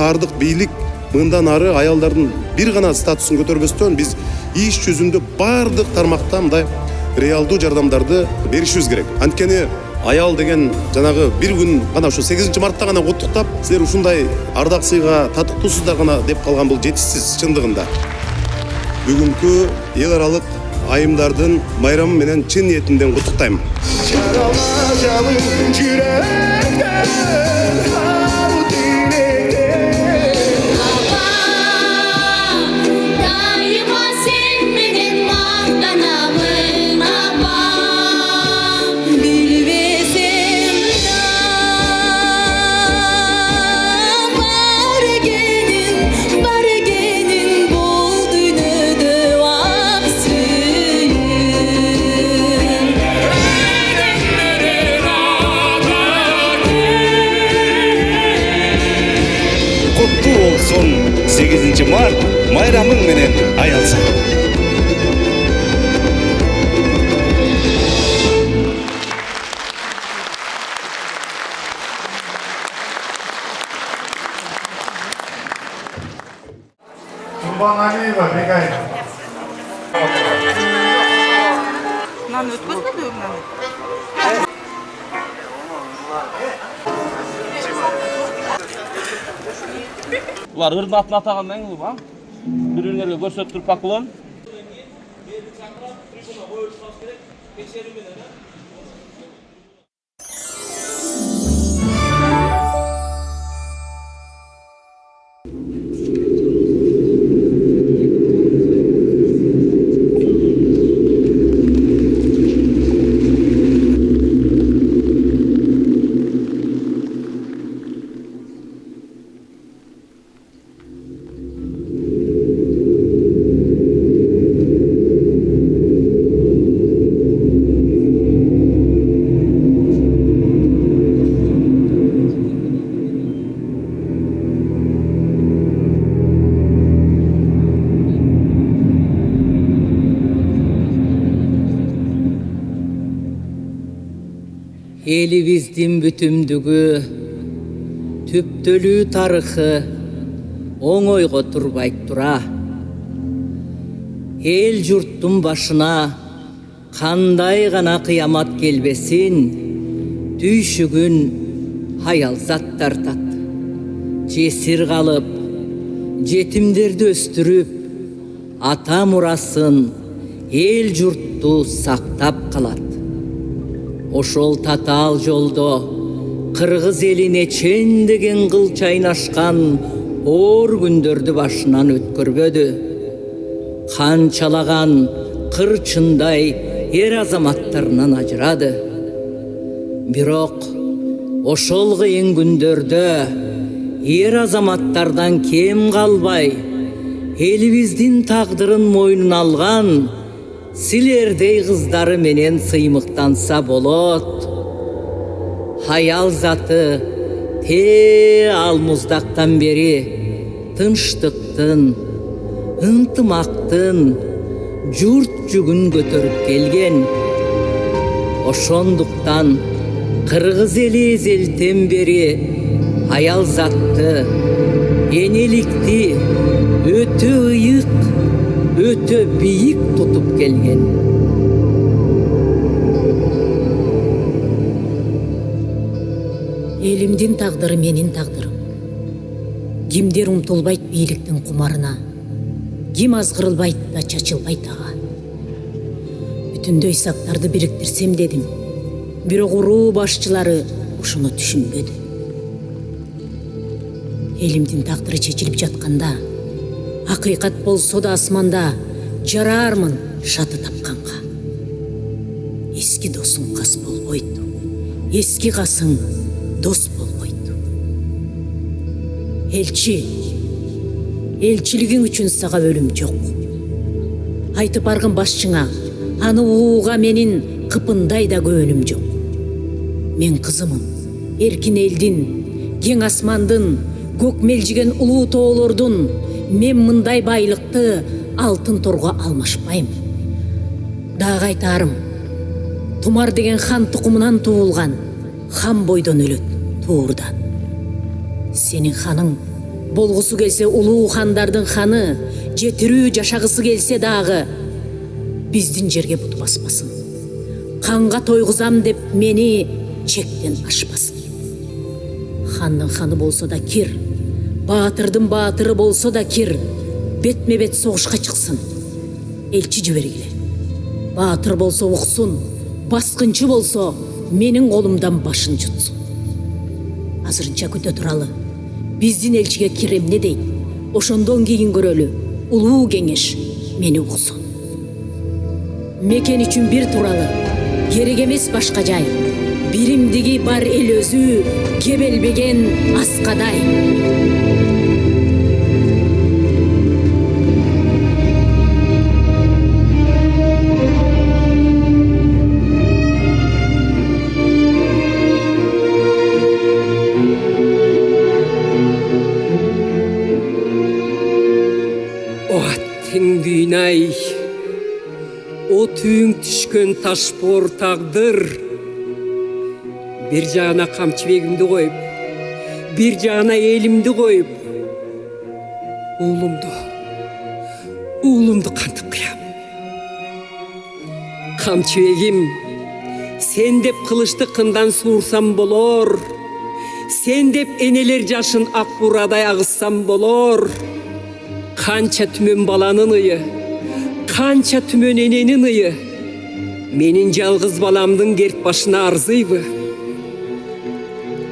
шаардык бийлик мындан ары аялдардын бир гана статусун көтөрбөстөн биз иш жүзүндө бардык тармакта мындай реалдуу жардамдарды беришибиз керек. Анткени аял деген жанагы бир күн гана ушу 8-мартта гана куттуктап, силер ушундай ардак сыйга татыктуусуздар гана деп калган бул жетишсиз чындыгында. Бүгүнкү эл аралык айымдардын майрамы менен чын ниетимден куттуктайм. Son 8 Mart bayramın menen ayalsa. Kurbanaliyeва Begay. Lan ötmedi mi? Ular ırmatını atağandan gibi bak. Birbirlerine gösterip paklon. Elibizдің бүтімдігі, түптөлүү тарыхы оңойго турбайт тура. Эл журттун башына кандай гана кыямат келбесин, түйшүгүн хаялзат тартат. Жесир калып, жетимдерди өстүрүп, ата мурасын эл журтту сактап калат. Ошол татаал жолдо кыргыз элине чендеген кыл чайнашкан оор күндөрдү башынан өткөрбөдү. Канчалаган кырчындай эр азаматтарынан ажырады. Бирок ошол кыйын күндөрдө эр азаматтардан кем калбай, элибиздин тагдырын мойнуна алган силердей кыздары менен сыймыктанса болот. Хаял заты те алмуздактан бери тынчтыктын, ынтымактын журт жүгүн көтөрүп келген. Ошондуктан кыргыз эли эзелтен бери хаял затты, энеликти өтө ыйык, өтө бийик тутуп келген. Элимдин тагдыры менин тагдырым. Кимдер умтулбайт бийликтин кумарына, ким азгырылбайт да чачылбайт ага. Бүтүндөй сактарды бириктирсем дедим, бирок уруу башчылары ушуну түшүнбөдү. Элимдин тагдыры чечилип жатканда, акыйкат болсо да асманда жараармын шаты тапканга. Эски досуң кас болбойт, эски касың дос болбойт. Элчилигиң үчүн сага өлүм жок. Айтып барган башчыңа, аны ууга менин кыпындай да көөнүм жок. Мен кызымын, эркин элдин, кең асмандын, көк мелжиген улуу тоолордун, мен мындай байлыкты алтын торго алмашпайм. Дагы айтарым, Тумар деген хан тукумунан туулган, хан бойдон өлөт туурдан. Сенин ханың болгусу келсе улуу хандардын ханы, жетирүү жашагысы келсе дагы биздин жерге бут баспасын. Канга тойгузам деп мени чектен ашпасын. Хандын ханы болсо да кир, баатырдын баатыры болсо да кир, бетме бет согушка чыксын. Элчи жибергиле. Баатыр болсо уксун, баскынчы болсо менин колумдан башын жутсун. Азырынча күтө туралы. Биздин элчиге кир эмне дейт? Ошондон кийин көрөлү. Улуу кеңеш мени уксун. Мекен үчүн бир туралы. Керек эмес башка жай. Биримдиги бар эл өзү кебелбеген аскадай. Теңдүйнай, о түйүң түшкөн ташбор тагдыр. Бир жагына камчыбегимди коюп, бир жагына элимди коюп, уулумду кантип кыям. Камчыбегим, сен деп кылычты кындан суурсам болор, сен деп энелер жашын ак бурадай агызсам болор. Канча түмөн баланын ыйы, канча түмөн эненин ыйы, менин жалгыз баламдын керт башына арзыйбы?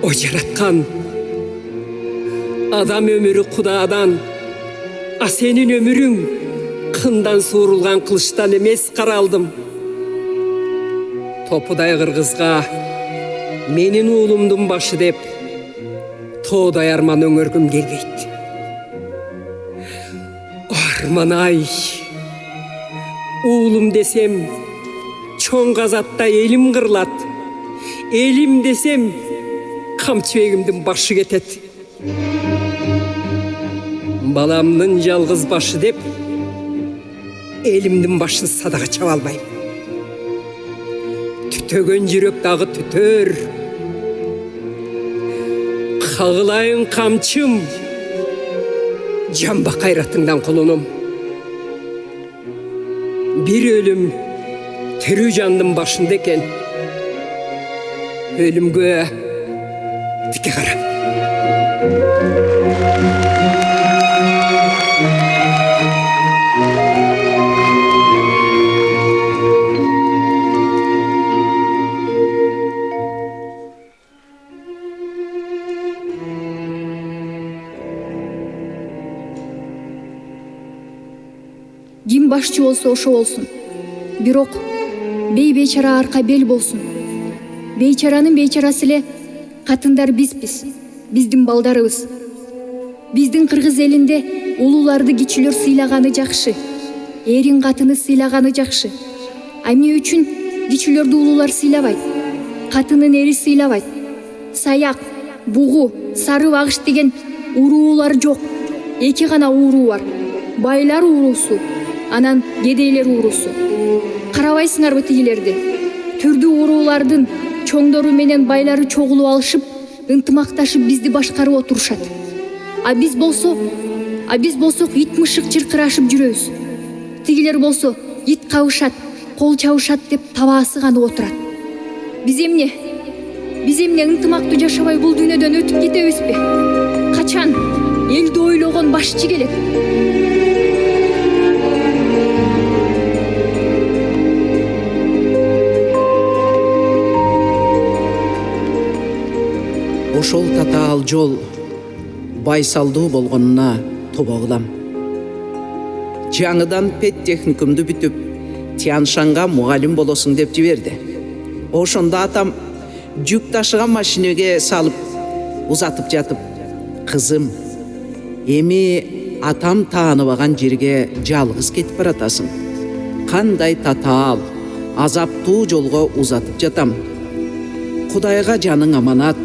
О жараткан, адам өмүрү Кудаадан, а сенин өмүрүң кындан суурулган кылычтан эмес каралдым. Топудай кыргызга менин уулумдун башы деп тоодай арман өңөргүм келбейт. Арман-ай, уулум десем, чоң казатта элим кырылат. Элим десем, камчыбегимдин башы кетет. Баламдын жалгыз башы деп, элимдин башын садага чаба албайм. Түтөгөн жүрөк дагы түтөр. Кагылайын камчым, жамба кайратыңдан кулунум. Bir ölüm тирүү жандын башында экен. Өлүмгө тике карап. Ким башчы болсо ошо болсун. Бирок бейчара арка бел болсун. Бейчаранын бейчарасы эле катындар бизбиз, биздин балдарыбыз. Биздин кыргыз элинде улууларды кичилер сыйлаганы жакшы, эрин катыны сыйлаганы жакшы. А эмне үчүн кичилерди улуулар сыйлабайт, катынын эри сыйлабайт? Саяк, бугу, сары багыш деген уруулар жок. Эки гана ууруу бар. Байлар уурусу, анан кедейлер уурусу. Карабайсыңарбы тигилерди? Түрдүү уруулардын чоңдору менен байлары чогулуп алышып, ынтымакташып бизди башкарып отурушат. А биз болсок ит мышык чыркырашып жүрөбүз. Тигилер болсо ит кабышат, кол чабышат деп табаасы канып отурат. Биз эмне ынтымактуу жашабай бул дүйнөдөн өтүп кетебизби? Качан элди ойлогон башчы келет? Ошол татаал жол байсалдуу болгонуна тоба кылам. Жаңыдан педтехникумду бүтүп, Тяншанга мугалим болосуң деп жиберди. Ошондо атам жүк ташыган машинеге салып узатып жатып, кызым, эми атам тааныбаган жерге жалгыз кетип баратасың. Кандай татаал, азаптуу жолго узатып жатам. Кудайга жаның аманат,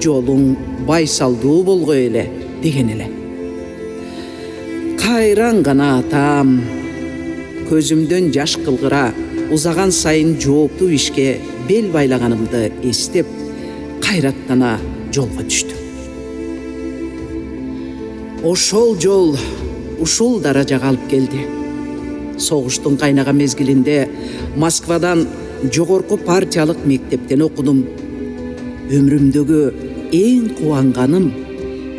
жолуң байсалдуу болгой эле деген эле. Кайран гана атам, көзүмдөн жаш кылгыра, узаган сайын жооптуу ишке бел байлаганымды эстеп, кайраттана жолго түштүм. ошол жол ушул даражага алып келди. Согуштун кайнаган мезгилинде Москвадан жогорку партиялык мектептен окудум. Өмүрүмдөгү эң кубанганым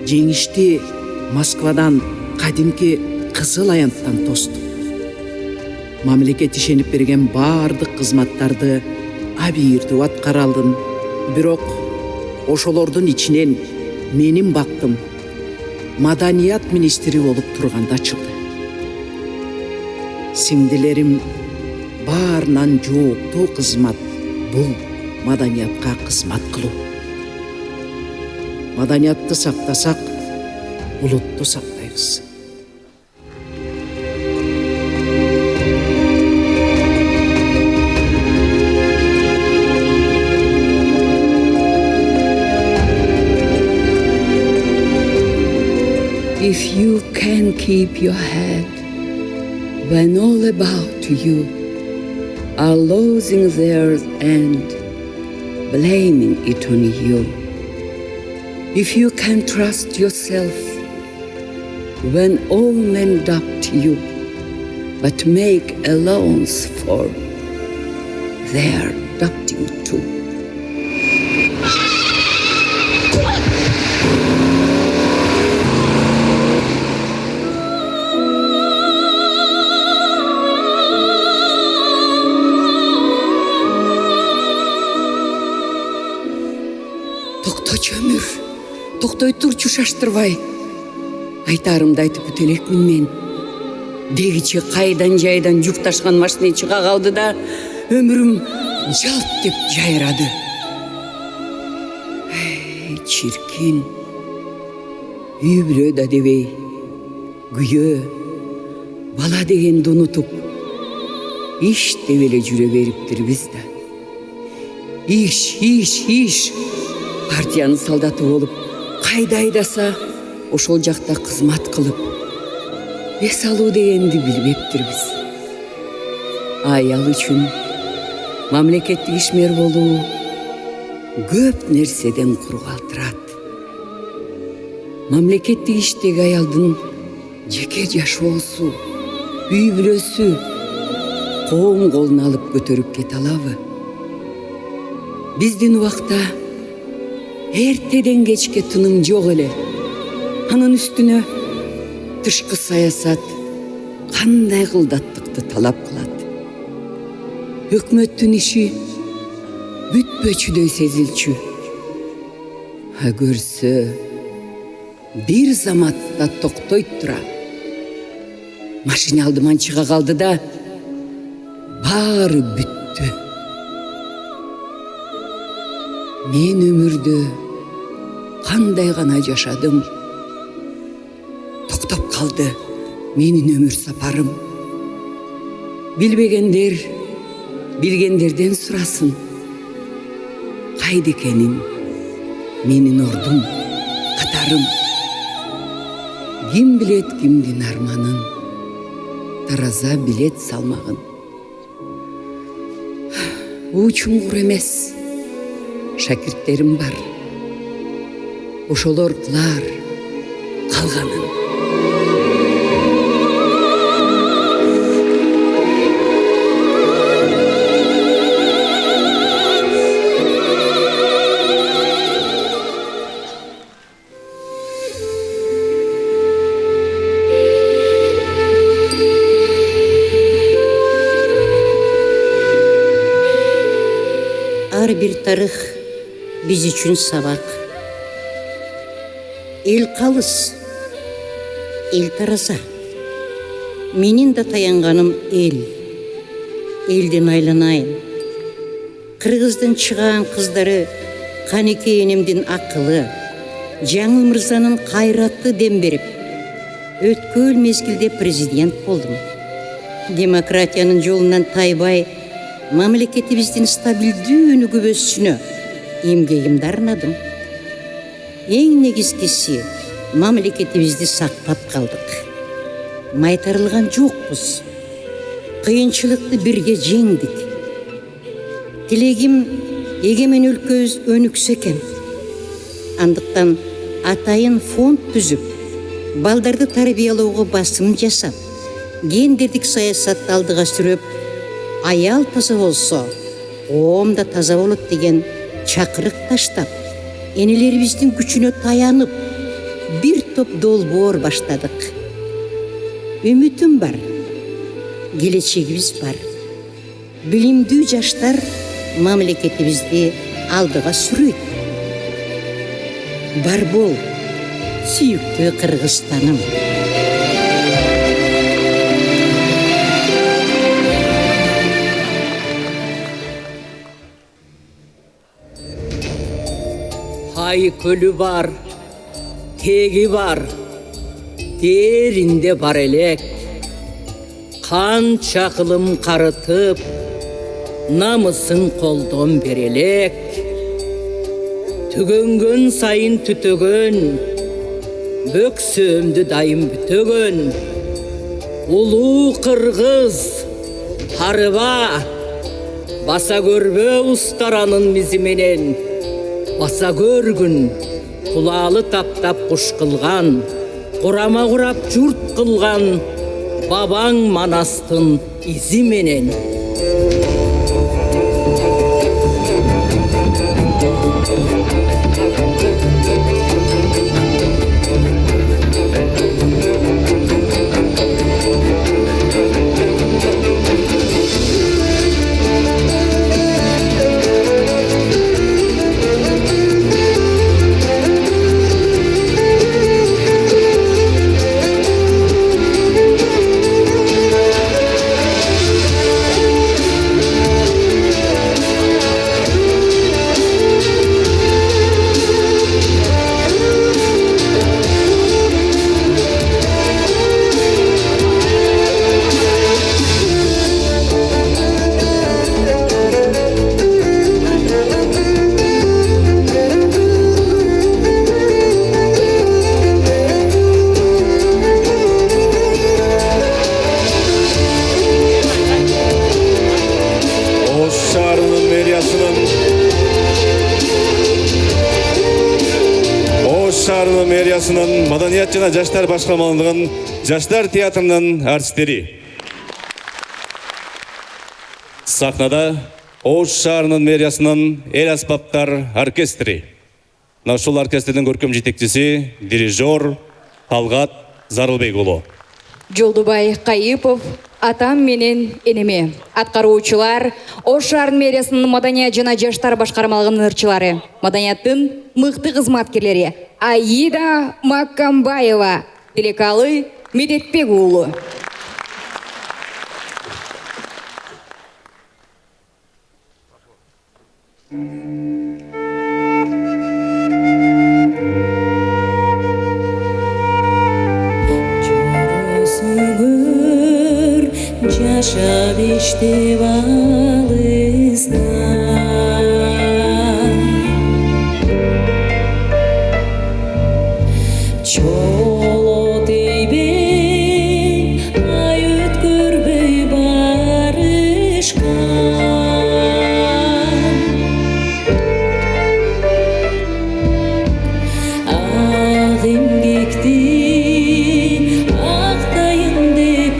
жеңишти Москвадан кадимки Кызыл Аянттан тостум. Мамлекет ишенип берген баардык кызматтарды абийирдүү аткара алдым. Бирок ошолордун ичинен менин бактым маданият министри болуп турганда чыкты. Сиңдилерим баарынан жооптуу кызмат бул маданиятка кызмат кылуу. Маданиятты сактасак, улутту сактайбыз. If you can keep your head when all about you are losing theirs and blaming it on you, if you can trust yourself when all men doubt you, but make allowance for their doubting too. Ömür, токтой турчу шаштырбай. Айтарымды айтып өтө элекмин мен. Дегиче кайдан жайдан жүк ташкан машина чыга калды да, өмүрүм жалт деп жайрады. Чиркин. Үй бүлө да дебей, күйөө, бала дегенди унутуп, иш деп эле жүрө бериптирбиз да. Иш. Партиянын солдаты болуп, кайда айдаса, ошол жакта кызмат кылып, эс алуу дегенди билбептирбиз. Аял үчүн мамлекеттик ишмер болуу көп нерседен кургалтырат. Мамлекеттик иштеги аялдын жеке жашоосу, үй бүлөсү коом колун алып көтөрүп кете алабы? Биздин убакта эртеден кечке тыным жок эле. Анын үстүнө тышкы саясат кандай кылдаттыкты талап кылат. Өкмөттүн иши бүтпөчүдөй сезилчү. Көрсө бир заматта токтойт тура. Машина алдыман чыга калды да, баары бүттү. Мен өмүрдө кандай гана жашадым. Токтоп калды менин өмүр сапарым. Билбегендер билгендерден сурасын. Кайда экенин менин ордум, катарым. Ким билет кимдин арманын, тараза билет салмагын. Бул чуңкур эмес. Шакирттерим бар. Ошолор кылар калганын. Ар бир тарых биз үчүн сабак. Эл калыс, эл тараза. Менин да таянганым эл. Элден айланайын. Кыргыздын чыгаан кыздары Канеке энемдин акылы, Жаңыл мырзанын кайраты дем берип, өткөл мезгилде президент болдум. Демократиянын жолунан тайбай, мамлекетибиздин стабилдүү өнүгүү өсүшүнө эмгегимди арнадым. Эң негизгиси мамлекетибизди сактап калдык. Майтарылган жокпуз. Кыйынчылыкты бирге жеңдик. Тилегим эгемен өлкөбүз өнүксө экен. Андыктан атайын фонд түзүп, балдарды тарбиялауға басым жасап, гендердик саясатты алдыға сүрөп, аял таза болсо, оом да таза болот деген чакырык таштап, энелерибиздин күчүнө таянып, бир топ долбоор баштадык. Үмүтүм бар, келечегибиз бар. Билимдүү жаштар мамлекетибизди алдыга сүрөйт. Бар бол, сүйүктүү Кыргызстаным. Ай көлі бар, тегі бар, дерінде бар элек. Қанша қылым қарытып, намысын қолдон берелек. Түгөнгөн сайын түтөгөн, бөксөмді дайым бүтөгөн. Улуу Кыргыз, тарыба, баса көрбө устаранын мизименен. Баса көргүн, кулалы таптап куш кылган, курама курап журт кылган, бабаң Манастын изи менен. мэриясынын маданият жана жаштар башкармалыгынын жаштар театрынын артисттери. Сахнада Ош шаарынын мэриясынын эл аспаптар оркестри. Ушул оркестрдин көркөм жетекчиси дирижер Талгат Зарылбек уулу. Жолдубай Кайыпов, атам менен энеме. Аткаруучулар, Ош шаарынын мэриясынын маданият жана жаштар башкармалыгынын ырчылары, маданияттын мыкты кызматкерлери Аида Маккамбаева, Телекалы Медетбек уулу. Жашап иштеп алысна чоло тийбей ай өткөрбөй барышкан ак эмгекти актайын деп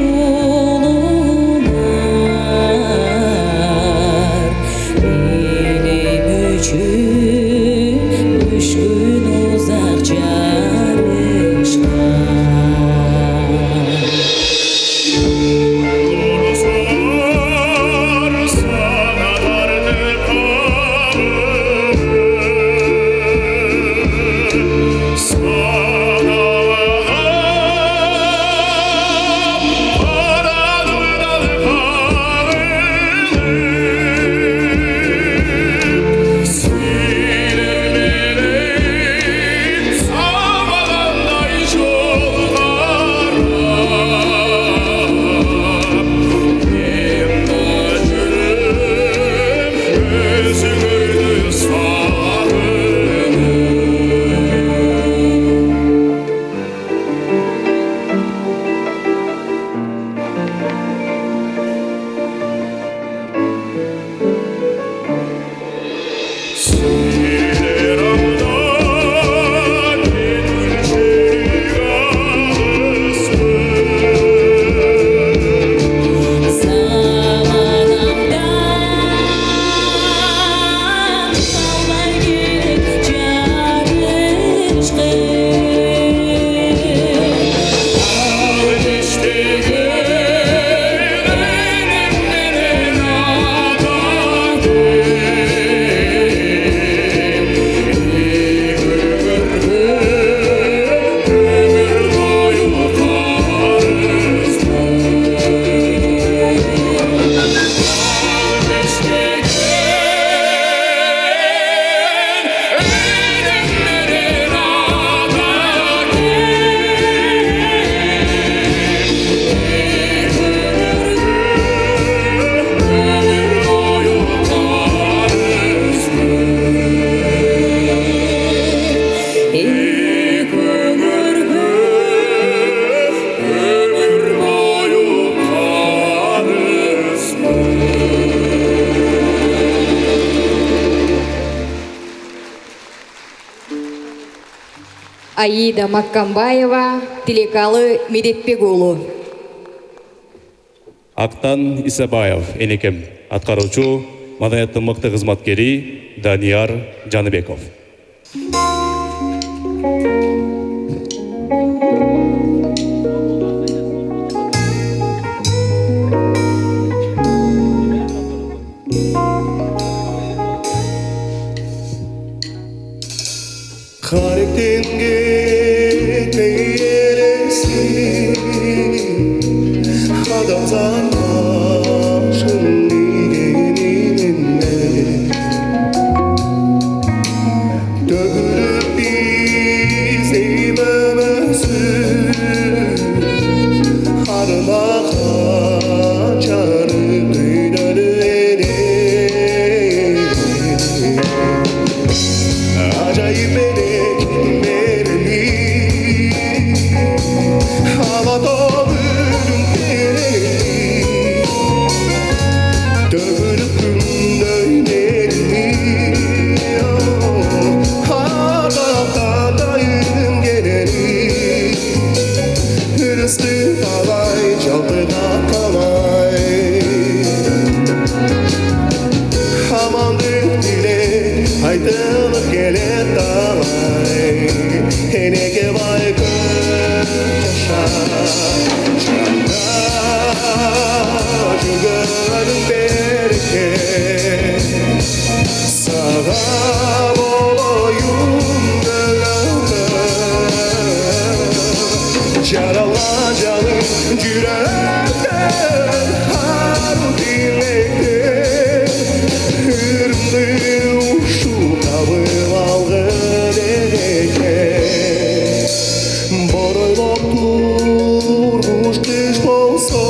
Аида Маккамбаева, Телекалы Медетбек уулу. Ақтан Исабаев энекем, атқаруучу маданияттын мыкты кызматкери Данияр Жаныбеков. Харектенге тейелесин адамзат башын игениненме төгүлүп биздей өмөсүн арына качары дүйнөнү эне ажайып айтылып келет талай энеге байкөк жашап жанда жүргөнүң береке сага болоюн жаралган жаның жүрөктөн ару тилектен үрүмдү табып алган экен боройлоп турмуш кыш болсо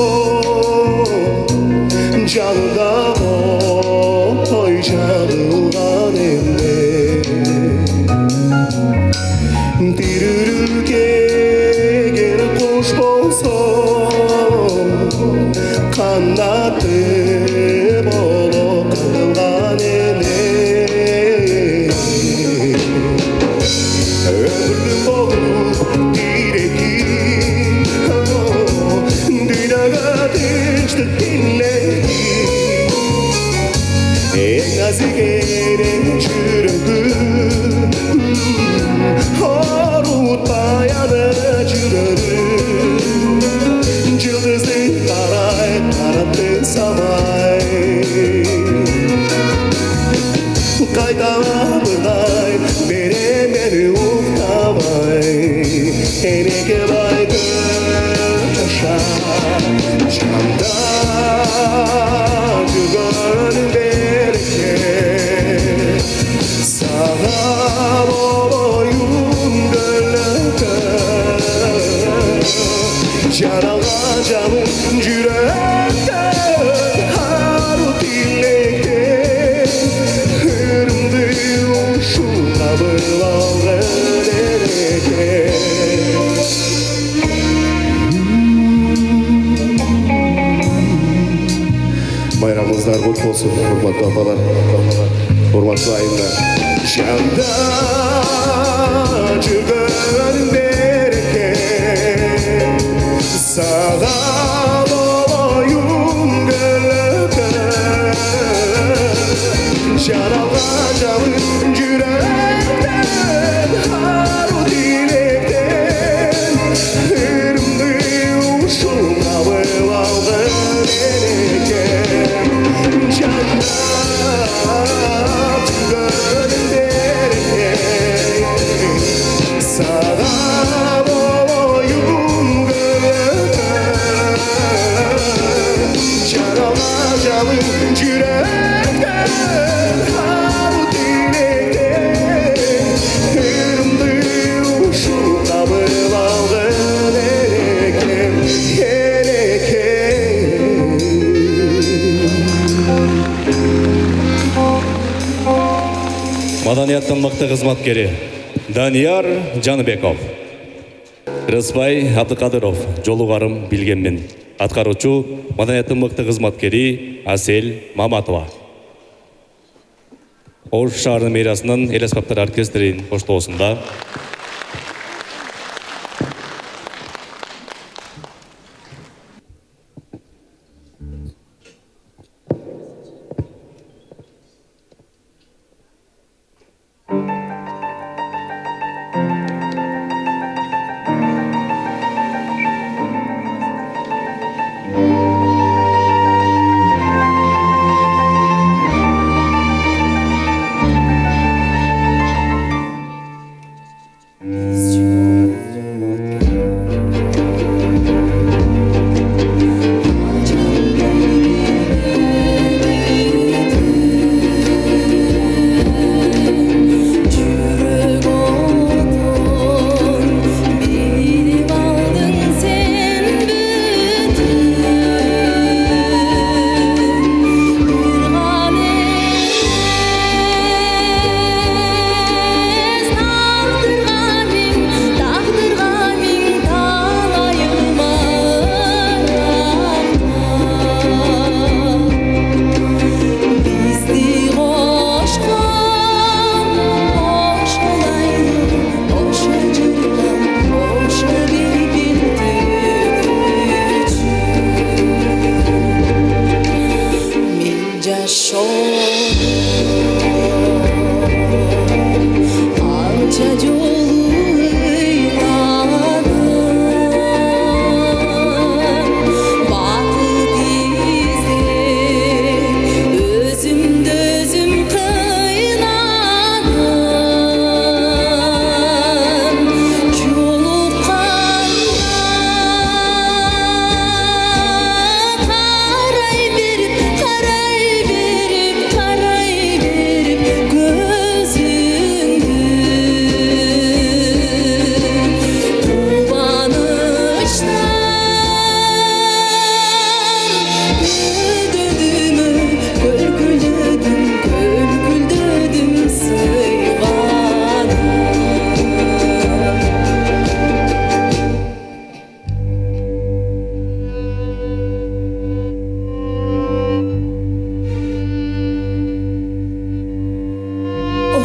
жанында той жагылган эмне тирүүлүккө эгер куш болсо канаты болуп калган эмне ömrüm olur direki dünyaya düştü dinleri en nazik eren çürüdü horutmayanı çürüdü yıldızlı karay karattı samay kaytamamınay veremeni uktamay eneke baygın çaşar çanda жүргөн береке сага болоюн көлөкө жаралган жаным жүрөктөн ару тилектен үрүмдү ушул табып алган экен Bayramınızlar kutlu olsun, hurmatlı apalar, hurmatlı ayınlar. Janda жүргөн береке, сага болоюн көлөкө, жаралган жаным жүрөктөн ару тилектен үрүмдү ушул табып алган экен. Маданияттын мыкты кызматкери Данияр Жаныбеков. Рыспай Абдыкадыров, жолугарым билгенмин. Аткаруучу маданияттын мыкты кызматкери Асель Маматова. Ош шаарынын мэриясынын эл аспаптар оркестринин коштоосунда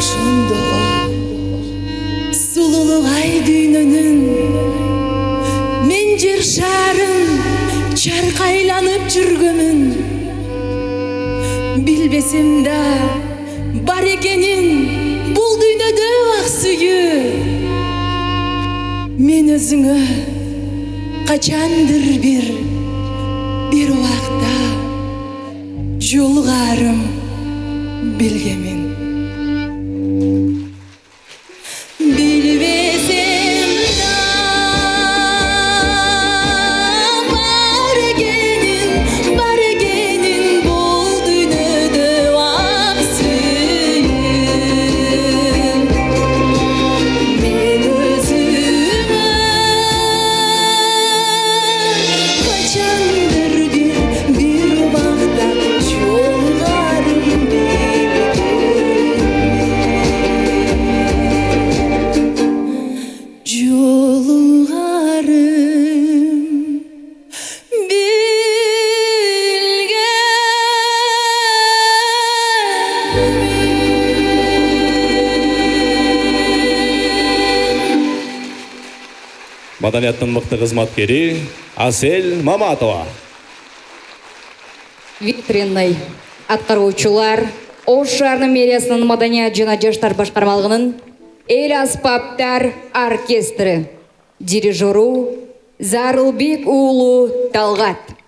ошондого сулулук ай дүйнөнүн мен жер шарын чаркайланып жүргөнүн билбесем да бар экенин бул дүйнөдө ак сүйүү мен өзүңө качандыр бир убакта жолугарым билгемин билбесем да бар экенин бул дүйнөдө ак сүйүү мен өзүмө качандыр бир убакта жолугарым Маданияттын мыкты кызматкери Асель Маматова. Ветренный аткаруучулар Ош шаарынын мэриясынын маданият жана жаштар башкармалыгынын эл аспаптар оркестри дирижеру Зарылбек уулу Талгат.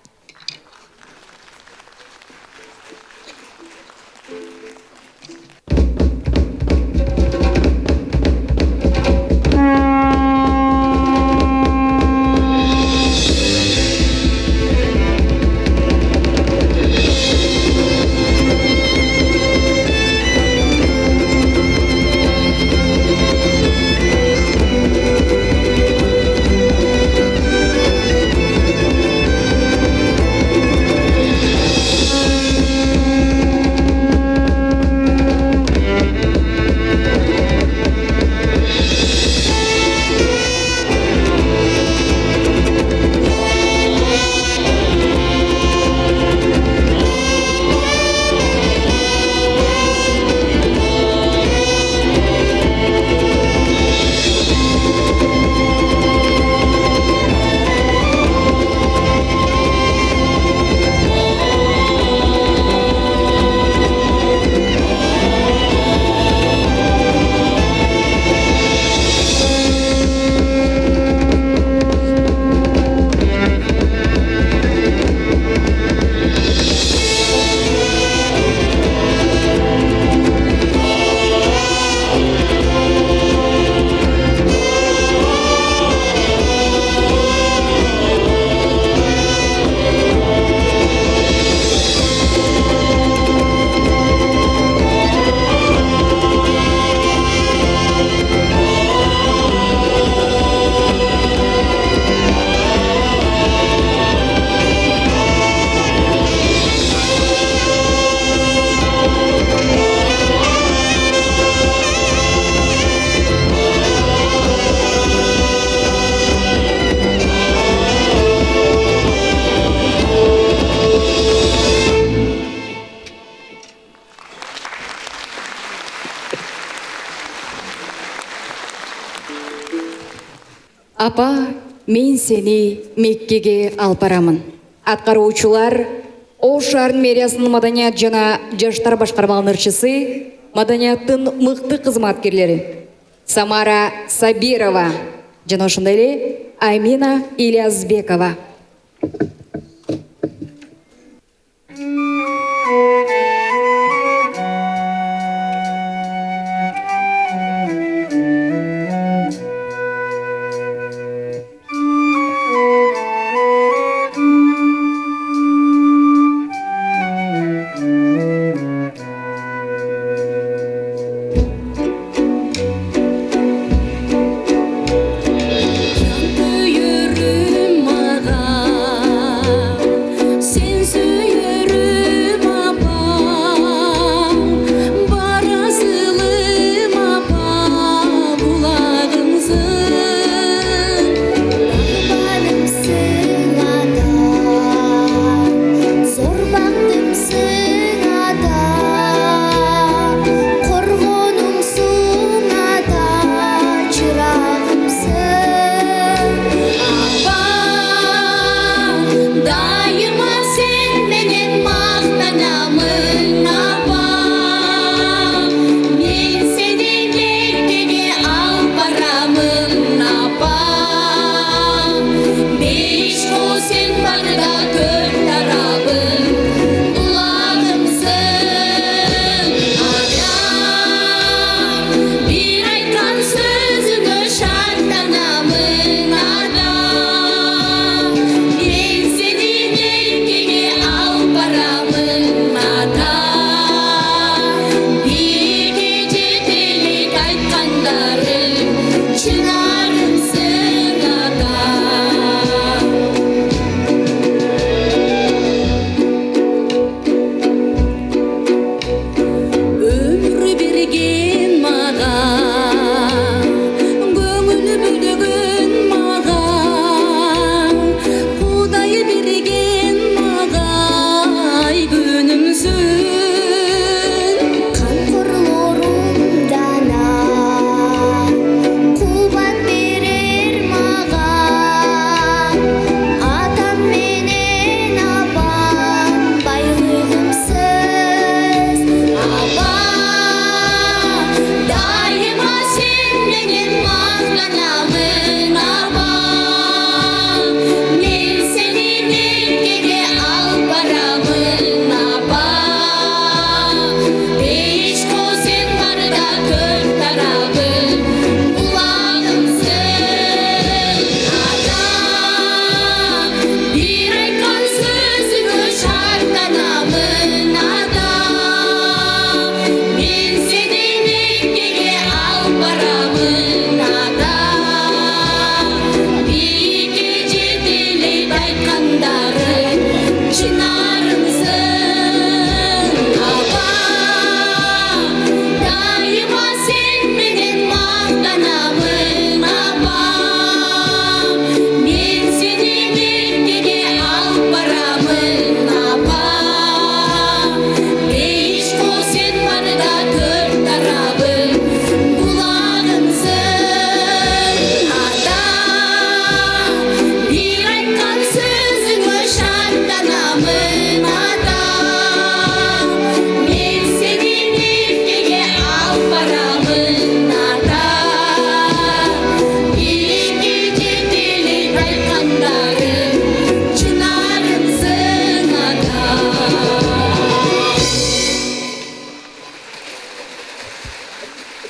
Апа, мен сени Меккеге алып барамын. Аткаруучулар Ош шаарынын мэриясынын маданият жана жаштар башкармалыгынын ырчысы, маданияттын мыкты кызматкерлери Самара Сабирова жана ошондой эле Аймина Ильязбекова. Yürüm ağa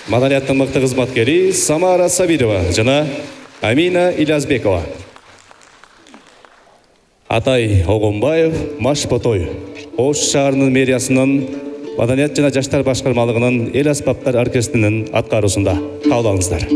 маданияттын мыкты кызматкери Самара Сабирова жана Амина Илязбекова. Атай Огонбаев Машботой Ош шаарынын мэриясынын Маданият жана жаштар башкармалыгынын эл аспаптар оркестринин аткаруусунда кабыл алыңыздар.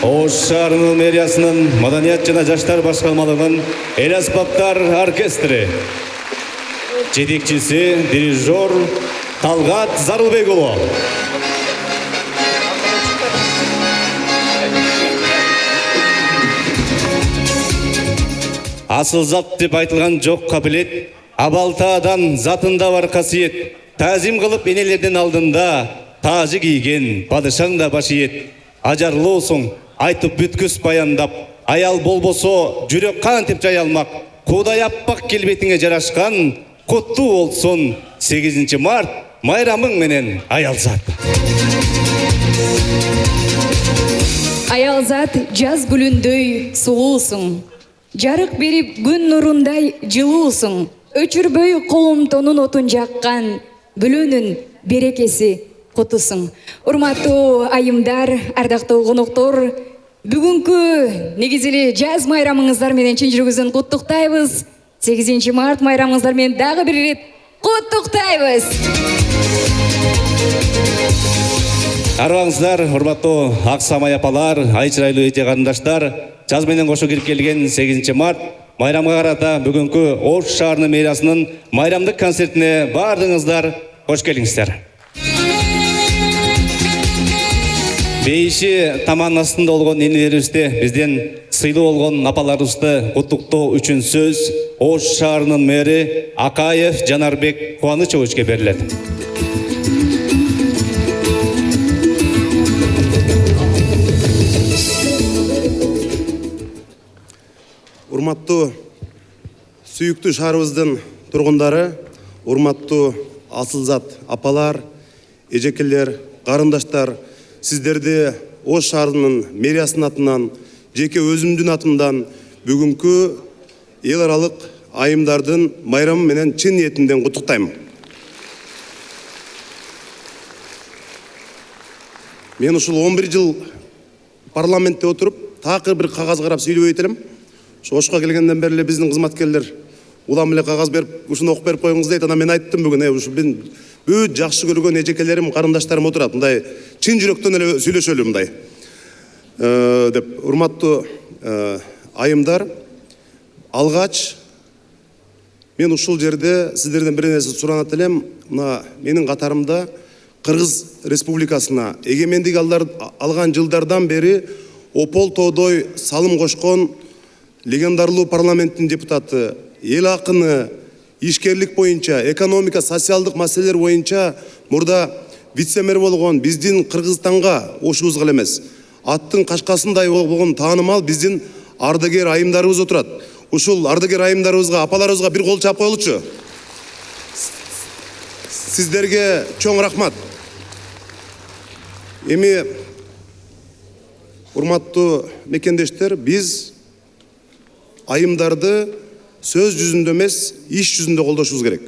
Ош шаарынын мэриясынын Маданият жана жаштар башкармалыгынын эл аспаптар оркестри жетекчиси дирижер Талгат Зарылбек уулу. Асыл зат деп айтылган жок кабилет, абалтаадан затында бар касиет, тазим кылып энелердин алдында тажы кийген падышаң да башиет. Ажарлуусуң айтып бүткүс баяндап, аял болбосо жүрөк кантип жай алмак, Кудай аппак келбетиңе жарашкан, куттуу болсун 8 март майрамың менен аялзат. Аялзат жаз гүлүндөй сулуусуң, жарык берип күн нурундай жылуусуң, өчүрбөй колумтонун отун жаккан, бүлөнүн берекеси кутусуң. Урматтуу айымдар, ардактуу конуктор, бүгүнкү негизили жаз майрамыңыздар менен чын жүрөгүбүздөн куттуктайбыз. 8 март майрамыңыздар менен дагы бир ирет куттуктайбыз. Арбаңыздар, урматтуу ак самай апалар, ай чырайлуу эже карындаштар, жаз менен кошо кирип келген 8 март майрамга карата бүгүнкү Ош шаарынын мэриясынын майрамдык концертине баардыгыңыздар кош келиңиздер. Бейиши таман астында болгон энелерибизде бизден сыйлуу болгон апаларыбызды куттуктоо үчүн сөз Ош шаарынын мэри Акаев Жанарбек Кубанычовичке берилет. Урматтуу сүйүктүү шаарыбыздын тургундары, урматтуу асылзат апалар, эжекелер, карындаштар, сиздерди Ош шаарынын мэриясынын атынан, жеке өзүмдүн атымдан бүгүнкү эл аралык айымдардын майрамы менен чын ниетимден куттуктайм. Мен ушул 11 жыл парламентте отуруп, такыр бир кагаз карап сүйлөбөйт элем. Ошко келгенден бери эле биздин кызматкерлер улам эле кагаз берип, ушуну окуп берип коюңуз дейт. Ана мен айттым бүгүн, ушу мен бүт жакшы көргөн эжекелерим, карындаштарым отурат. Мындай чын жүрөктөн эле сүйлөшөлү мындай. Деп урматтуу айымдар, алгач мен ушул жерде сиздерден бир нерсе суранат элем. Мына менин катарымда Кыргыз Республикасына эгемендик алган жылдардан бери Опол тоодой салым кошкон легендарлуу парламенттин депутаты, эл акыны, ишкерлик боюнча, экономика, социалдык маселелер боюнча мурда вице-мэр болгон биздин Кыргызстанга ошубуз гана эмес, аттын кашкасындай болгон таанымал биздин ардагер айымдарыбыз отурат. Ушул ардагер айымдарыбызга, апаларыбызга бир кол чаап коелучу. Сиздерге чоң рахмат. Эми урматтуу мекендештер, биз айымдарды сөз жүзүндө эмес, иш жүзүндө колдошубуз керек.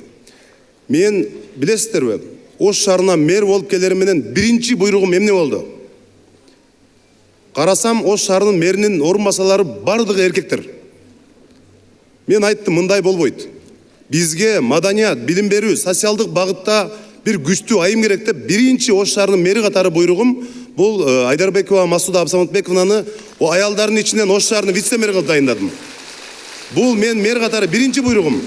Мен билесиздерби, Ош шаарына мэр болуп келери менен биринчи буйругум эмне болду? Карасам, Ош шаарынын мэринин орун басарлары бардыгы эркектер. Мен айттым, мындай болбойт. Бизге маданият, билим берүү, социалдык багытта бир күчтүү айым керек деп, биринчи Ош шаарынын мэри катары буйругум бул Айдарбекова Масуда Абсаматбековнаны аялдардын ичинен Ош шаарынын вице-мэр кылып дайындадым. Бул мен мэр катары биринчи буйругум.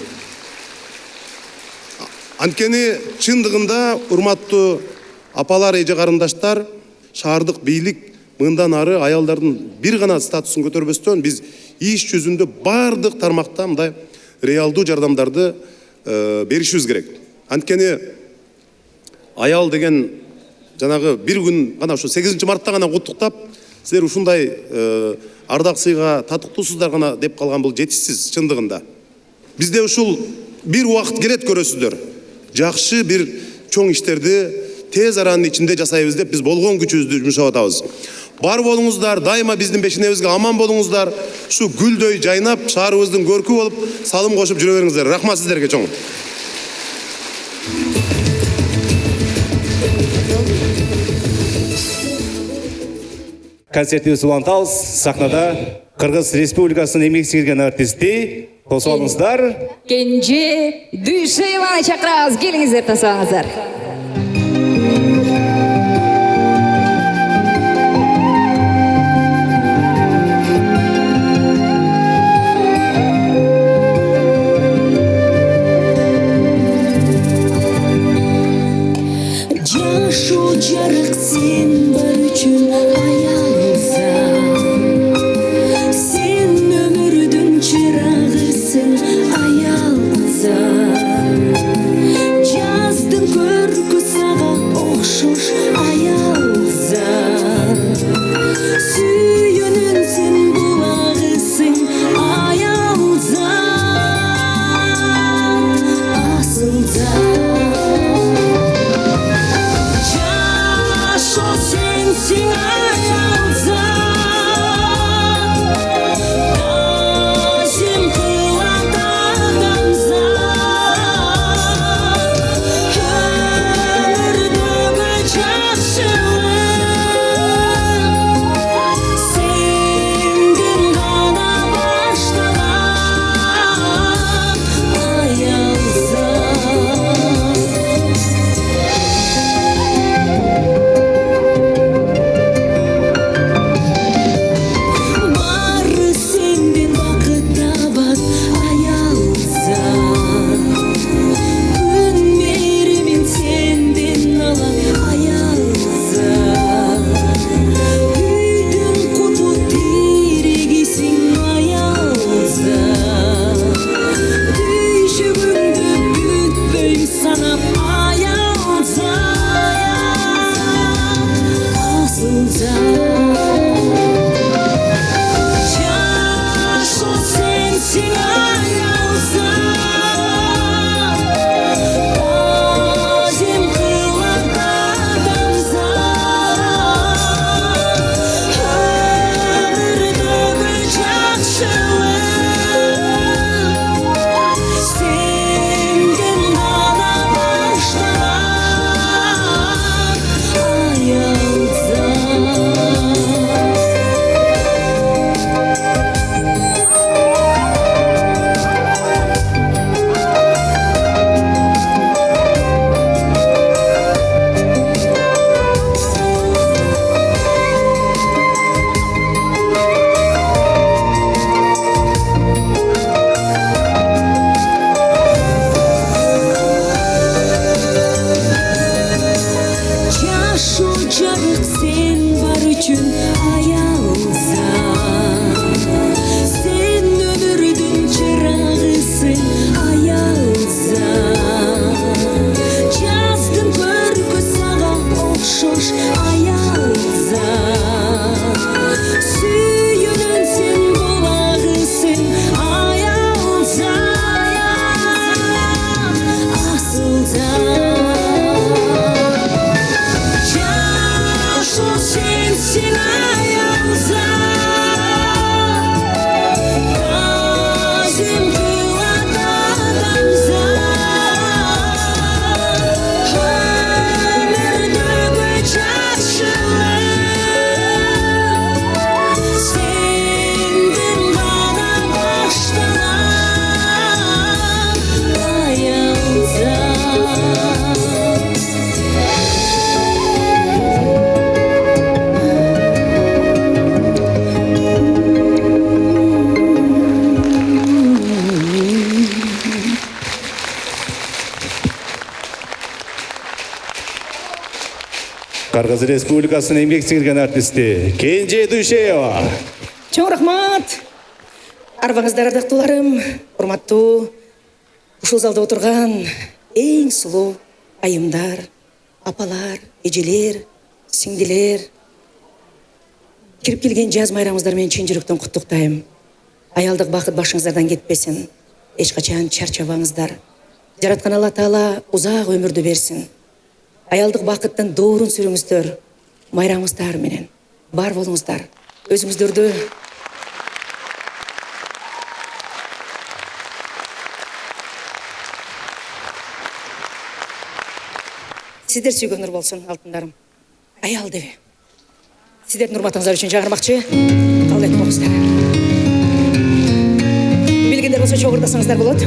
Анткени чындыгында урматтуу апалар, эже карындаштар, шаардык бийлик мындан ары аялдардын бир гана статусун көтөрбөстөн биз иш жүзүндө бардык тармакта мындай реалдуу жардамдарды беришибиз керек. Анткени аял деген жанагы бир күн гана ушу 8 мартта гана куттуктап, силер ушундай ардак сыйга татыктуусуздар гана деп калган бул жетишсиз чындыгында. Бизде ушул бир убакыт келет, көрөсүздөр. Жакшы бир чоң иштерди тез аранын ичинде жасайбыз деп биз болгон күчүбүздү жумшап атабыз. Бар болуңуздар, дайыма биздин бешинебизге аман болуңуздар. Ушу гүлдөй жайнап, шаарыбыздын көркү болуп, салым кошуп жүрө бериңиздер. Рахмат сиздерге чоң. Концертибиз улантабыз. Сахнада Кыргыз Республикасынын эмгек сиңирген артисти тосуп алыңыздар. Кенже Дүйшееваны чакырабыз, келиңиздер тосуңуздар. Жашу жарык сен бар үчүн аялсың, сен өмүрдүн чырагысың аялсың. Жаздың көр Кыргыз Республикасынын эмгек сиңирген артисти Кенже Дүйшеева. Чоң рахмат. Арбаңыздар ардактууларым, урматтуу ушул залда отурган эң сулуу айымдар, апалар, эжелер, сиңдилер. Кирип келген жаз майрамыңыздар менен чын жүрөктөн куттуктайм. Аялдык бакыт башыңыздардан кетпесин. Эч качан чарчабаңыздар. Жараткан Алла Таала узак өмүрдү берсин. Аялдык бакыттын доорун сүрүңүздөр. Майрамыңыздар менен бар болуңуздар. Өзүңүздөрдү сиздер сүйгөндөр болсун, алтындарым. Аял деби. Сиздердин урматыңыздар үчүн чыгармакчы. Кабыл этип болуңуздар. Билгендер болсо чогурдасаңыздар болот.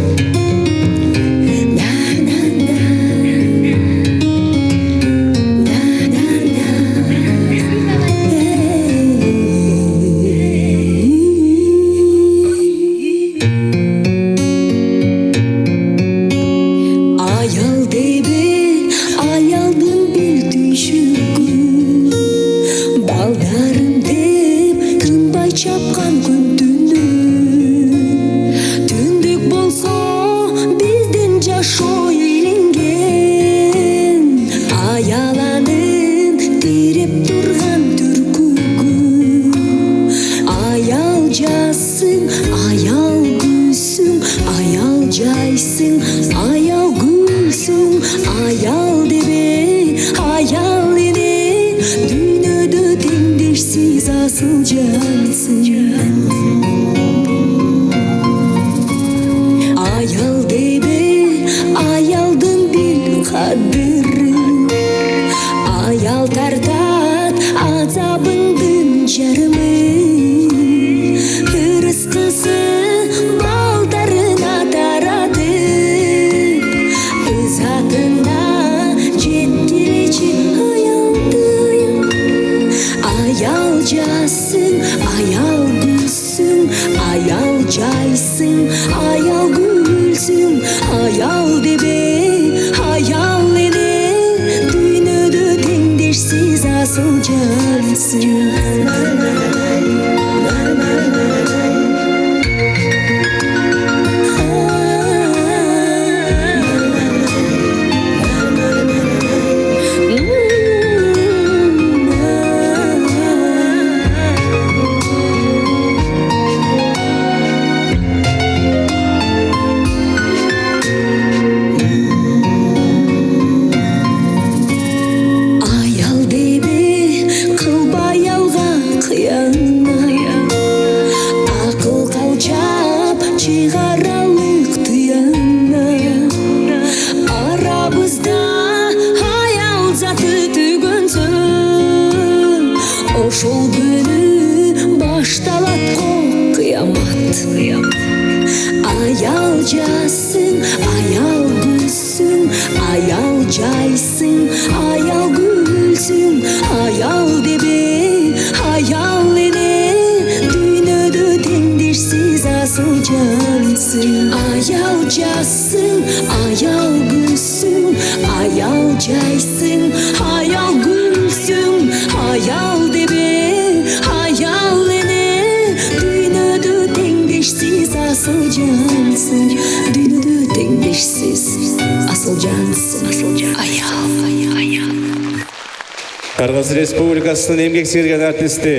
Кыргыз Республикасынын эмгек сиңирген артисти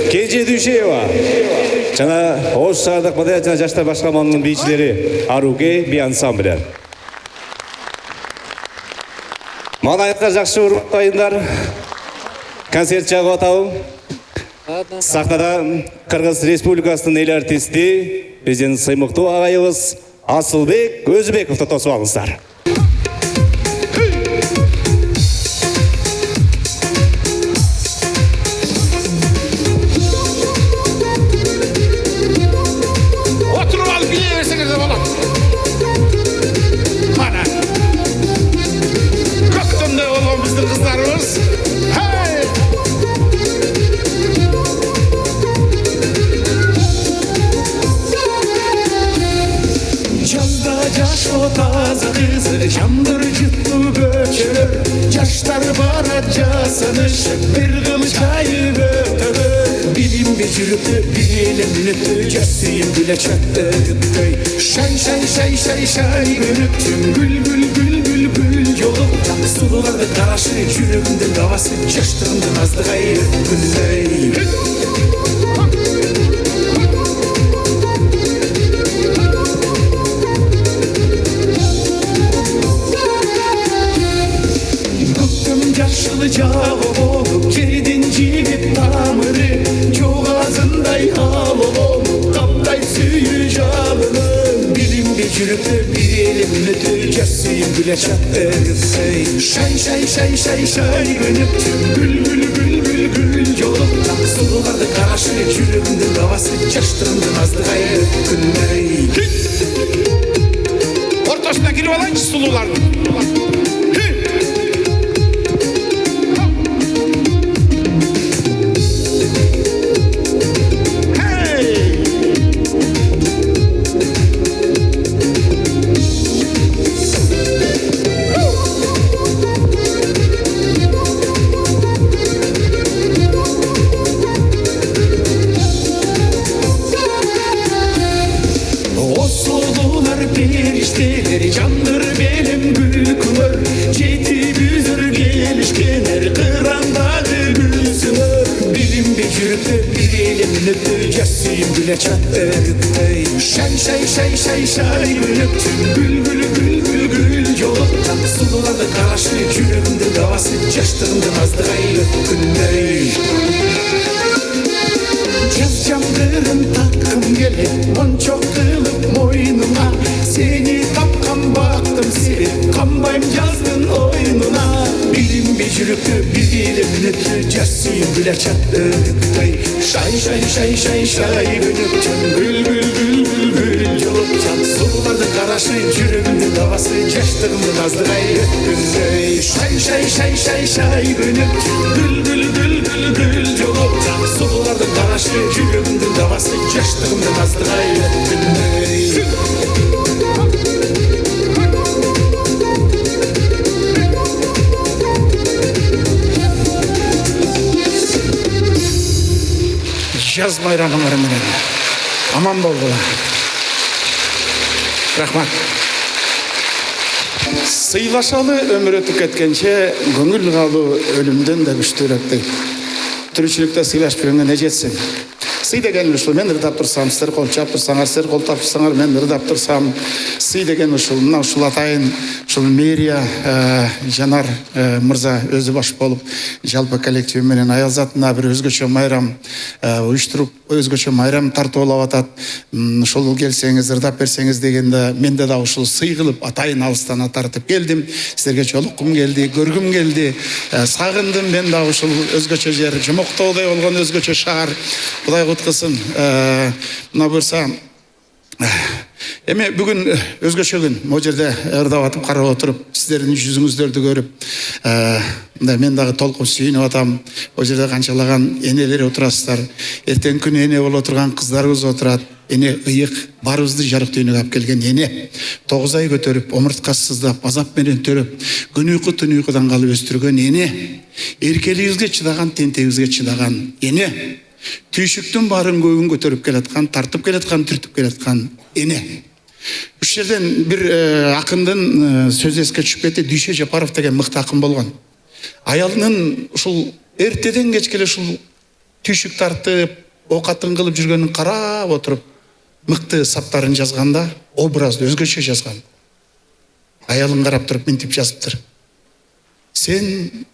Кенже Дүйшеева жана Ош шаардык маданият жана жаштар башкармалыгынын бийчилери Аруге би ансамблі. Манаятка жакшы урматтуу айымдар, концерт чыгып атабы. Сахнада Кыргыз Республикасынын эл артисти биздин сыймыктуу агайыбыз Асылбек Өзбековду тосуп алыңыздар. Jamdır cıttı göçülür, yaşlar bana caz сынышып bir kılıç ayı ötürü Bilimde жүрükті bilelim lütü Cəsiyim güle çöktü Şay şay şay şay şay gülüktüm Gül gül gül gül gül yolup Sulularda karaşı жүрегімдің davası Çaştırımdın azdı gayrı gülley Yaşlı cevap olup Kedin civit tamırı Çok ağzınday hal olup Kaptay suyu calını Bilimde жүрükті bilelim lütü Cəsiyim güle çattı Şay şay şay şay şay gönüptüm Gül gül gül gül gül yolup Sulularda karaşı жүрегімдің davası Çaştırımdın azdı gayrı gülley Ortasına girip alayınca suluların Candır benim gül kılır Ceti büzür gelişkenler Kırandağı gülsünür Bilimde жүрükті bilelim lütü Cəsiyim güle çattı Şay şay şay şay şay gülüktüm Gül gül gül gül gül yolup Sulularda karaşı жүрегімдің davası Çaştırımdın azdı gayrı gülley Caz camdırın takım gelip On çok kılıp moynuma Seni tapkan baktım sevip Kanbayım yazdın oyununa Bilimde жүрükті bilelim lütü Cəsiyim güle çattı Şay şay şay şay şay gönüptüm Gül gül gül gül gül yolupcan Sulularda karaşı жүрегімдің davası Çaştırımdın azdı gayrı gülley Şay şay şay şay şay gönüptüm Gül gül gül gül gül yolupcan Sulularda karaşı жүрегімдің davası Çaştırımdın azdı gayrı gülley Jaz bayramыңар менен аман болдула. Рахмат. Сыйлашалы өмір өтіп кеткенше көңіл қалу өлімден де күштірек. Түріншілікте сыйлашып жүргенге не жетсін. Сый деген ушул мен ырдап турсам, сіздер қол чап турсаңар, сіздер қол тап турсаңар, мен ырдап турсам. Сый деген ушул мына ушул атайын, ушул мэрия Жанар мырза өзү баш болуп, жалпы коллектив менен Аялзатына бир өзгөчө майрам уюштуруп, өзгөчө майрам тартуулап атат. Ушул келсеңиз, ырдап берсеңиз дегенде менде да ушул сый кылып атайын алыстан тартып келдим. Сіздерге жолуккум келди, көргүм келди. Сагындым мен да ушул өзгөчө жер, Жомоктоодой болгон өзгөчө шаар. Кудай кутқысын. Мына буюрса эми бүгүн өзгөчө күн. Могу жерде ырдап атып карап отуруп, сиздердин жүзүңүздөрдү көрүп, мен дагы толкуп сүйүнүп атам. Могу жерде канчалаган энелер отурасыздар. Эртең күн эне боло турган кыздарыбыз отурат. Эне ыйык, барыбызды жарык дүйнөгө алып келген эне. 9 ай көтөрүп, омурткасы сыздап, азап менен төрөп, күн уйку түн уйкудан калып өстүргөн эне. Эркелигибизге чыдаган, тентегибизге чыдаган эне. Түйшүктүн барын көбүн көтөрүп келаткан, тартып келаткан, түртүп келаткан эне. Уш жерден бир акындын сөзү эске түшүп кетти. Дүйшө Жапаров деген мыкты акын болгон. Аялынын ушул эртеден кечке эле ушул түйшүк тартып, оокатын кылып жүргөнүн карап отуруп, мыкты саптарын жазганда образды өзгөчө жазган. Аялын карап туруп мынтип жазыптыр. Сен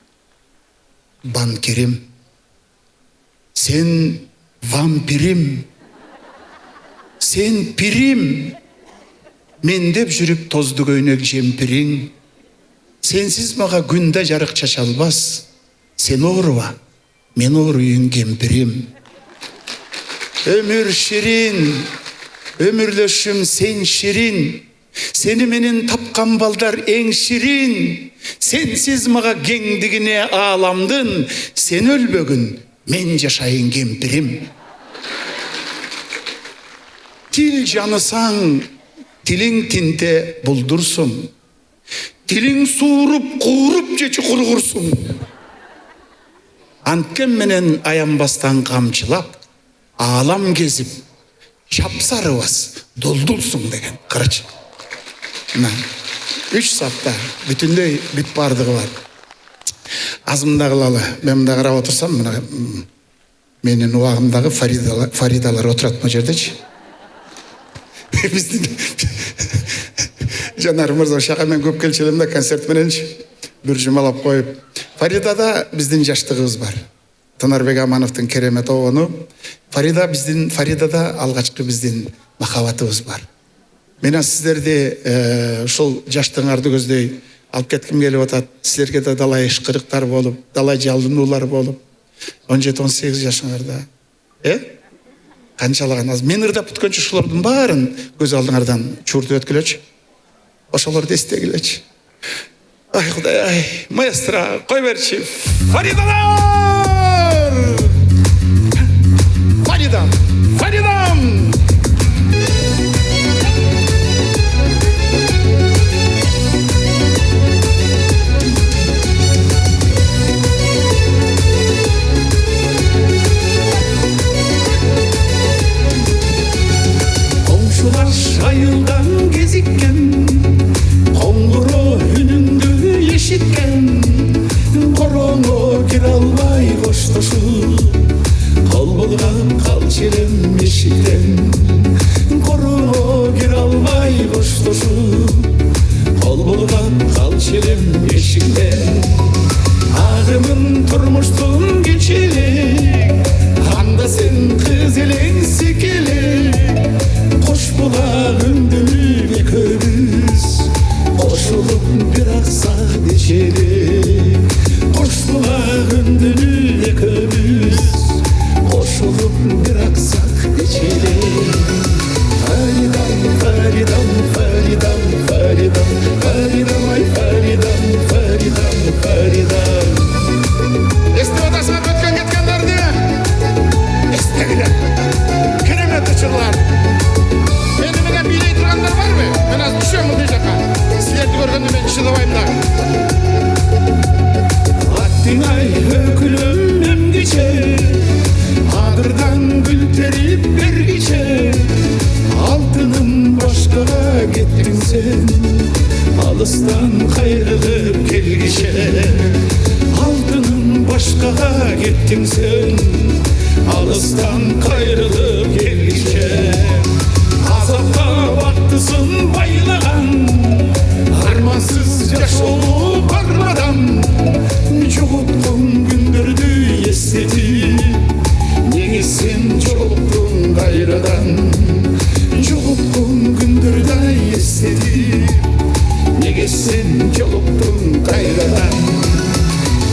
банкирим, сен вампирим, сен пирим, мен деп жүрүп тозду көйнөк жемпириң. Сенсиз мага күндө жарык чача албас. Сен ооруба, мен ооруйун кемпирим. Өмүр ширин, өмүрлөшүм сен ширин. Сени менен тапкан балдар эң ширин. Сенсиз мага кеңдигине ааламдын. Сен өлбөгүн, мен жашайын кемпирим. Тил жанысаң, тилиң тинте булдурсун. Тилиң сууруп, кууруп же чукур курсун. Анткен менен аянбастан камчылап, алам кезип, шапсарыбас, дулдулсуң деген. Карачы. Мына 3 сапта бүтүндөй бүт бардыгы бар. Азымда кылалы, мен мында карап отурсам, мына менин убагымдагы Фаридалар отурат бул жердечи. Биздин Жанар мырза шака мен көп келчү элем да концерт мененчи. Бир жумалап коюп. Фаридада биздин жаштыгыбыз бар. Танарбек Амановдун керемет обону. Фаридада алгачкы биздин махабатыбыз бар. Мен сиздерди ушул жаштыгыңарды көздөй алып кетким келип атат. Силерге да далай ышкырыктар болуп, далай жалынуулар болуп, 17-18 жашыңарда. Канчалаган аз мен ырдап бүткөнчү ушулардын баарын көз алдыңардан чуртуп өткүлөчү. Ошолорду эстегилечи. Ай Кудай, ай, маэстро, кой берчи. Фаридалар! Фаридам! Фаридам! Айылдан кезіккен, қоңғыры үніңді ешіткен, қороңы кіре албай қоштасып, қол бұлғап қалшелем ешіктен. Қороңы кіре албай қоштасып, қол бұлғап қалшелем ешіктен. Ағымын тұрмыштың кечелек, анда сен қыз елең секелек. Koş bulağındı ekörüz, koşulup bir aksak geçelim. Koş bulağındı ekörüz, koşulup bir aksak geçelim. Faridam, Faridam, Faridam, Faridam, Faridam, ay Faridam, Faridam, Faridam. Esте odasına ötken gitkenlerdi, estegiler, keremet uçurlar. Var mı? Ben az düşüyorum bu diyecek ha. Sizleri görgende ben çılabayım da. Attin ay ökülüm emgiçe, adırdan gül terip bergiçe. Altının başkaya gittin sen, alıstan kayrılıp gelgiçe. Altının başkaya gittin sen, alıstan kayrılıp gelgiçe. Azapta baktısın baylagan, armansız yaş olup armadan. Çoğuttun gündürdü esneti, niye sen çoğuttun gayradan. Çoğuttun gündürde esneti, niye sen çoğuttun gayradan.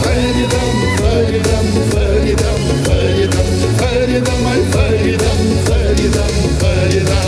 Faridam, Faridam, Faridam, Faridam, Faridam, ay Faridam, Faridam, Faridam.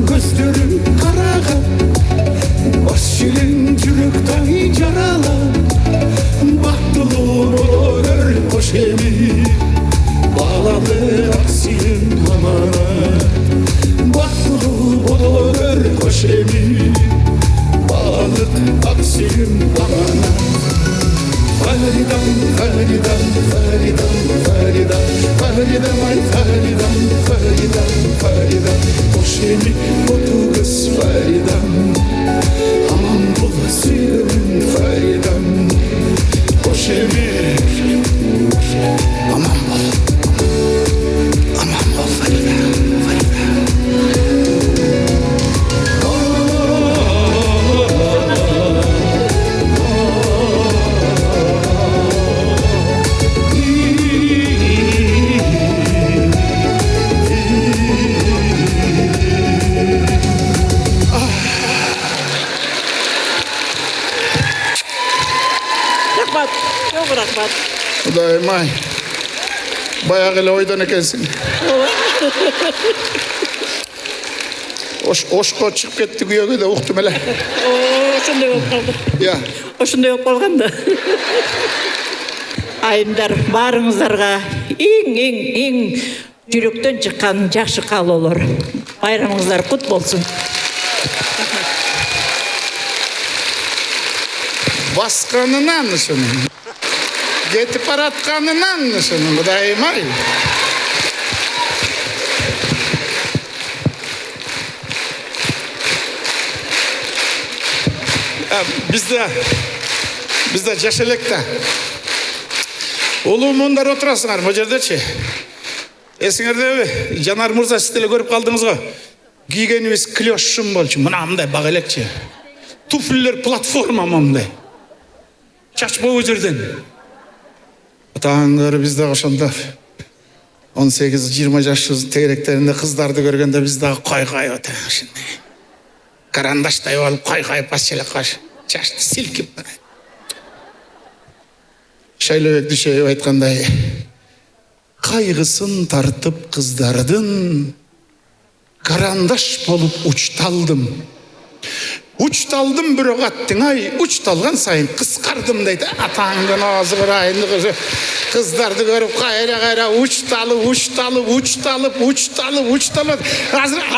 Gözlerim karağa, başçılın çürükten yaralı. Baktılı olur hoş evi, bağladı aksiyim amana. Baktılı olur hoş evi, bağladı aksiyim amana. Faridam, Faridam, Faridam, Faridam, Faridam, ay Faridam, Faridam, Faridam. Hoşeni otu kız Faridam, aman bula suyun Faridam. Hoşeni, aman bul, aman bul Faridam, Faridam. Çok rahmat. Құдайым ай, баяғы эле ойдон экенсиң. Ошко чыгып кетти күйөөгө да уктум эле. Ошондой болуп калды. Я. Ошондой болуп калган да. Айымдар баарыңыздарга эң жүрөктөн чыккан жакшы каалоолор. Байрамыңыздар кут болсун. Басқанынан шының, кетіп баратқанынан шының, Құдайым ай. Бізде жаш электе. Улуу мундар отурасыңар, бұл жердечи. Эсиңердеби, Жанар мырза сиз деле көрүп калдыңыз го. Кийгенибиз клёшшум болчу, мынандай бак элекчи. Туфлилер платформа мындай. Чачпоо жерден. Атаңдар бизде ошондо 18-20 жаш тегеректеринде кыздарды көргөндө биз дагы кой-кой өтө ушундай. Карандаштай болуп кой-кой басчелек кош. Чачты силкип. Шайлабек Дүйшеев айткандай, кайгысын тартып кыздардын карандаш болуп учталдым. Учталдым бирок аттың ай, учталган сайын кыскардым дейт. Атаңдын аазы кырайын кыздарды көрүп кайра учталып.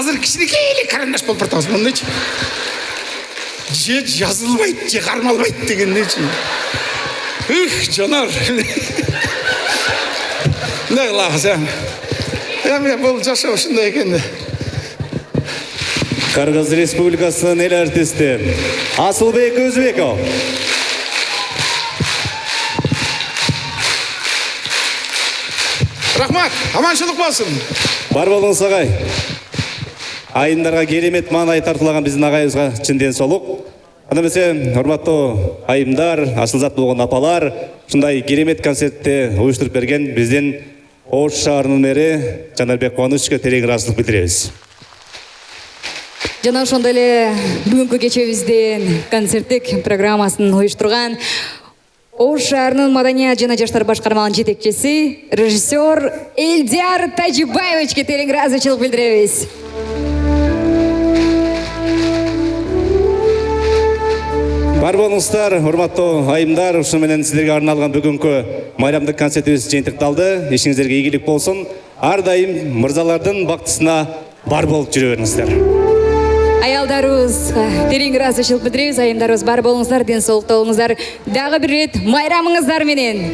Азыр кичинекей карандаш болуп бартабыз мындайчы. Же жазылбайт, же кармалбайт дегендейчи. Жанар. Не кылабыз эми? Эми бул жашоо ушундай экен. Кыргыз Республикасынын эл артисти Асылбек Өзбеков. Рахмат, аманчылык болсун. Бар болуңуз агай. Айымдарга керемет маанай тартылаган биздин агайыбызга чын ден соолук. Анда эмесе, урматтуу айымдар, асылзат болгон апалар, ушундай керемет концертти уюштуруп берген биздин Ош шаарынын мэри Жанарбек Кубанычевичке терең ыраазычылык билдиребиз. Жана ошондой эле бүгүнкү кечебиздин концерттик программасын уюштурган Ош шаарынын маданият жана жаштар башкармалынын жетекчиси, режиссер Элдияр Тажибаевичке терең ыраазычылык билдиребиз. Бар болуңуздар, урматтуу айымдар, ушу менен сиздерге арналган бүгүнкү майрамдык концертибиз жыйынтыкталды. Ишиңиздерге ийгилик болсун. Ар дайым мырзалардын бактысына бар болуп жүрө бериңиздер. Аялдарыбызга терең ыраазычылык билдиребиз. Айымдарыбыз бар болуңуздар, ден соолукта болуңуздар. Дагы бир рет майрамыңыздар менен.